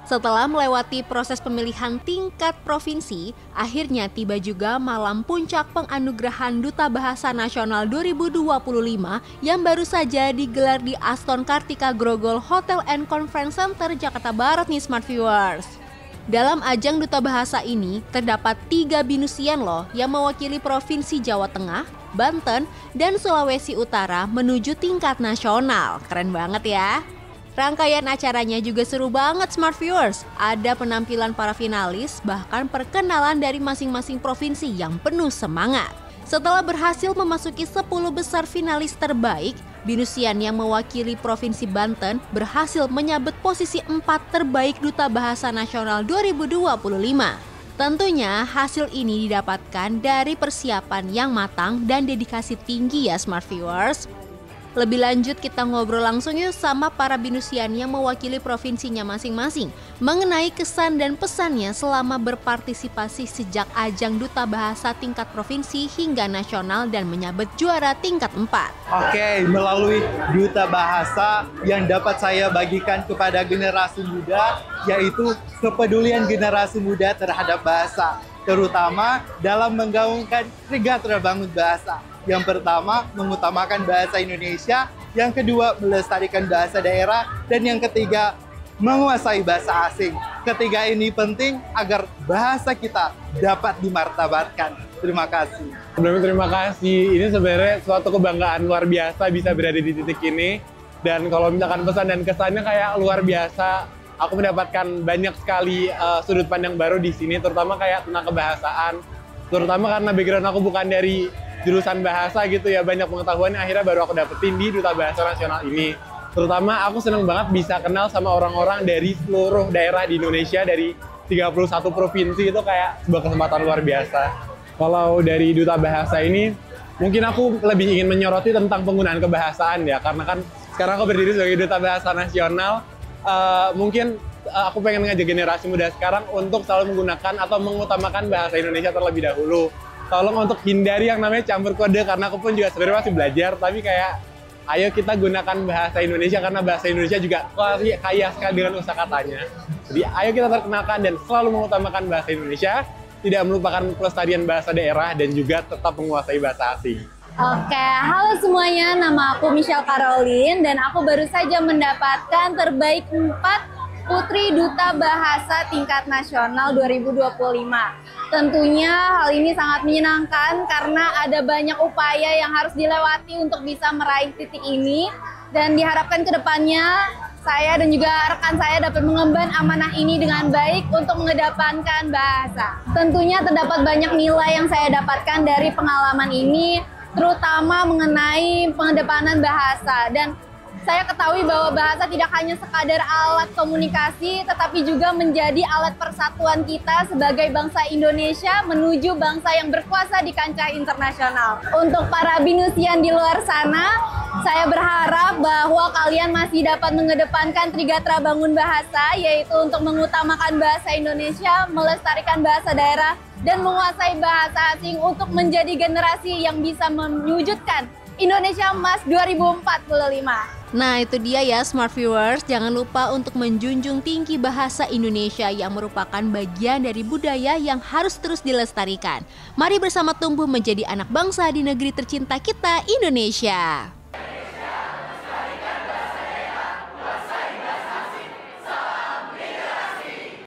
Setelah melewati proses pemilihan tingkat provinsi, akhirnya tiba juga malam puncak penganugerahan Duta Bahasa Nasional 2025 yang baru saja digelar di Aston Kartika Grogol Hotel and Conference Center Jakarta Barat nih Smart Viewers. Dalam ajang Duta Bahasa ini terdapat 3 binusian loh yang mewakili Provinsi Jawa Tengah, Banten, dan Sulawesi Utara menuju tingkat nasional. Keren banget ya. Rangkaian acaranya juga seru banget Smart Viewers. Ada penampilan para finalis, bahkan perkenalan dari masing-masing provinsi yang penuh semangat. Setelah berhasil memasuki 10 besar finalis terbaik, binusian yang mewakili Provinsi Banten berhasil menyabet posisi 4 terbaik Duta Bahasa Nasional 2025. Tentunya hasil ini didapatkan dari persiapan yang matang dan dedikasi tinggi ya Smart Viewers. Lebih lanjut kita ngobrol langsung yuk sama para binusian yang mewakili provinsinya masing-masing mengenai kesan dan pesannya selama berpartisipasi sejak ajang Duta Bahasa tingkat provinsi hingga nasional dan menyabet juara tingkat 4. Oke, melalui Duta Bahasa yang dapat saya bagikan kepada generasi muda yaitu kepedulian generasi muda terhadap bahasa, terutama dalam menggaungkan Trigatara Bangun Bahasa. Yang pertama, mengutamakan bahasa Indonesia. Yang kedua, melestarikan bahasa daerah. Dan yang ketiga, menguasai bahasa asing. Ketiga ini penting agar bahasa kita dapat dimartabatkan. Terima kasih. Sebelumnya terima kasih. Ini sebenarnya suatu kebanggaan luar biasa bisa berada di titik ini. Dan kalau misalkan pesan dan kesannya kayak luar biasa. Aku mendapatkan banyak sekali sudut pandang baru di sini, terutama kayak tentang kebahasaan. Terutama karena background aku bukan dari jurusan bahasa gitu ya, banyak pengetahuan yang akhirnya baru aku dapetin di Duta Bahasa Nasional ini. Terutama aku seneng banget bisa kenal sama orang-orang dari seluruh daerah di Indonesia, dari 31 provinsi, itu kayak sebuah kesempatan luar biasa. Kalau dari Duta Bahasa ini, mungkin aku lebih ingin menyoroti tentang penggunaan kebahasaan ya, karena kan sekarang aku berdiri sebagai Duta Bahasa Nasional, mungkin aku pengen ngajak generasi muda sekarang untuk selalu menggunakan atau mengutamakan bahasa Indonesia terlebih dahulu. Tolong untuk hindari yang namanya campur kode, karena aku pun juga sebenarnya masih belajar, tapi kayak ayo kita gunakan bahasa Indonesia karena bahasa Indonesia juga kaya sekali dengan kosakatanya. Jadi ayo kita perkenalkan dan selalu mengutamakan bahasa Indonesia, tidak melupakan pelestarian bahasa daerah dan juga tetap menguasai bahasa asing. Oke, halo semuanya, nama aku Michelle Caroline dan aku baru saja mendapatkan terbaik 4 Putri Duta Bahasa Tingkat Nasional 2025. Tentunya hal ini sangat menyenangkan karena ada banyak upaya yang harus dilewati untuk bisa meraih titik ini. Dan diharapkan ke depannya saya dan juga rekan saya dapat mengemban amanah ini dengan baik untuk mengedepankan bahasa. Tentunya terdapat banyak nilai yang saya dapatkan dari pengalaman ini, terutama mengenai pengedepanan bahasa. Dan saya ketahui bahwa bahasa tidak hanya sekadar alat komunikasi, tetapi juga menjadi alat persatuan kita sebagai bangsa Indonesia menuju bangsa yang berkuasa di kancah internasional. Untuk para binusian di luar sana, saya berharap bahwa kalian masih dapat mengedepankan Trigatara Bangun Bahasa, yaitu untuk mengutamakan bahasa Indonesia, melestarikan bahasa daerah, dan menguasai bahasa asing untuk menjadi generasi yang bisa mewujudkan Indonesia Emas 2045. Nah itu dia ya Smart Viewers, jangan lupa untuk menjunjung tinggi bahasa Indonesia yang merupakan bagian dari budaya yang harus terus dilestarikan. Mari bersama tumbuh menjadi anak bangsa di negeri tercinta kita, Indonesia.